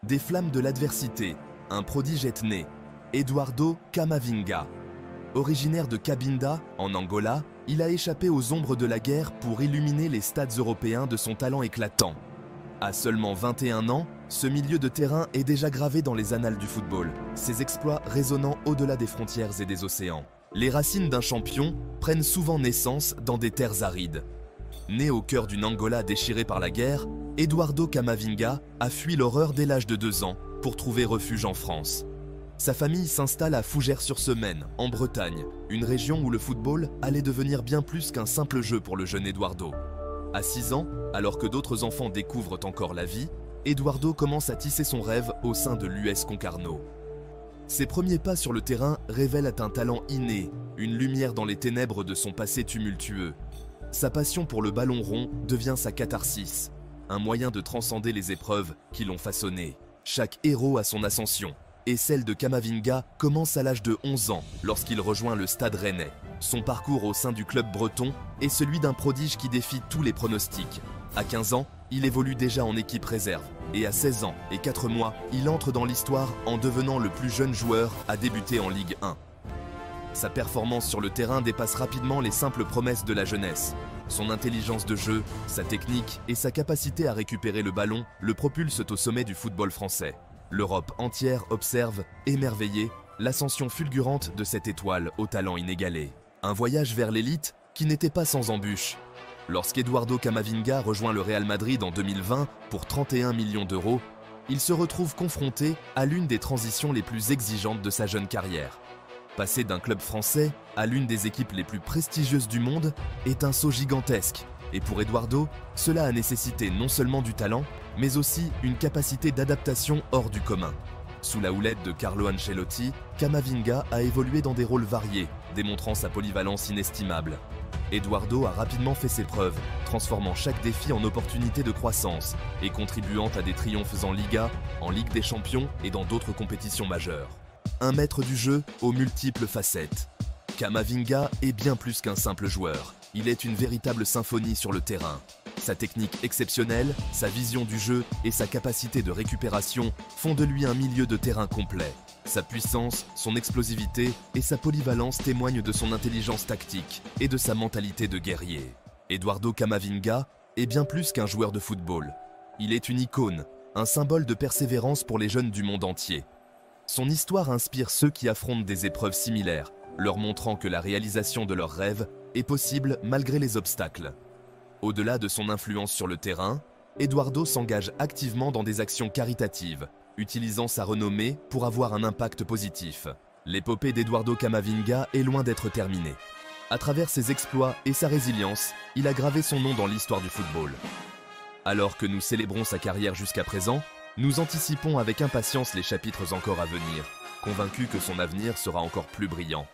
Des flammes de l'adversité, un prodige est né, Eduardo Camavinga. Originaire de Cabinda, en Angola, il a échappé aux ombres de la guerre pour illuminer les stades européens de son talent éclatant. À seulement 21 ans, ce milieu de terrain est déjà gravé dans les annales du football, ses exploits résonnant au-delà des frontières et des océans. Les racines d'un champion prennent souvent naissance dans des terres arides. Né au cœur d'une Angola déchirée par la guerre, Eduardo Camavinga a fui l'horreur dès l'âge de 2 ans pour trouver refuge en France. Sa famille s'installe à Fougères-sur-Semaine, en Bretagne, une région où le football allait devenir bien plus qu'un simple jeu pour le jeune Eduardo. À 6 ans, alors que d'autres enfants découvrent encore la vie, Eduardo commence à tisser son rêve au sein de l'US Concarneau. Ses premiers pas sur le terrain révèlent un talent inné, une lumière dans les ténèbres de son passé tumultueux. Sa passion pour le ballon rond devient sa catharsis, un moyen de transcender les épreuves qui l'ont façonné. Chaque héros a son ascension, et celle de Camavinga commence à l'âge de 11 ans lorsqu'il rejoint le Stade Rennais. Son parcours au sein du club breton est celui d'un prodige qui défie tous les pronostics. À 15 ans, il évolue déjà en équipe réserve, et à 16 ans et 4 mois, il entre dans l'histoire en devenant le plus jeune joueur à débuter en Ligue 1. Sa performance sur le terrain dépasse rapidement les simples promesses de la jeunesse. Son intelligence de jeu, sa technique et sa capacité à récupérer le ballon le propulsent au sommet du football français. L'Europe entière observe, émerveillée, l'ascension fulgurante de cette étoile au talent inégalé. Un voyage vers l'élite qui n'était pas sans embûches. Lorsqu'Eduardo Camavinga rejoint le Real Madrid en 2020 pour 31 millions d'euros, il se retrouve confronté à l'une des transitions les plus exigeantes de sa jeune carrière. Passer d'un club français à l'une des équipes les plus prestigieuses du monde est un saut gigantesque. Et pour Eduardo, cela a nécessité non seulement du talent, mais aussi une capacité d'adaptation hors du commun. Sous la houlette de Carlo Ancelotti, Camavinga a évolué dans des rôles variés, démontrant sa polyvalence inestimable. Eduardo a rapidement fait ses preuves, transformant chaque défi en opportunité de croissance et contribuant à des triomphes en Liga, en Ligue des Champions et dans d'autres compétitions majeures. Un maître du jeu aux multiples facettes. Camavinga est bien plus qu'un simple joueur. Il est une véritable symphonie sur le terrain. Sa technique exceptionnelle, sa vision du jeu et sa capacité de récupération font de lui un milieu de terrain complet. Sa puissance, son explosivité et sa polyvalence témoignent de son intelligence tactique et de sa mentalité de guerrier. Eduardo Camavinga est bien plus qu'un joueur de football. Il est une icône, un symbole de persévérance pour les jeunes du monde entier. Son histoire inspire ceux qui affrontent des épreuves similaires, leur montrant que la réalisation de leurs rêves est possible malgré les obstacles. Au-delà de son influence sur le terrain, Eduardo s'engage activement dans des actions caritatives, utilisant sa renommée pour avoir un impact positif. L'épopée d'Eduardo Camavinga est loin d'être terminée. À travers ses exploits et sa résilience, il a gravé son nom dans l'histoire du football. Alors que nous célébrons sa carrière jusqu'à présent, nous anticipons avec impatience les chapitres encore à venir, convaincus que son avenir sera encore plus brillant.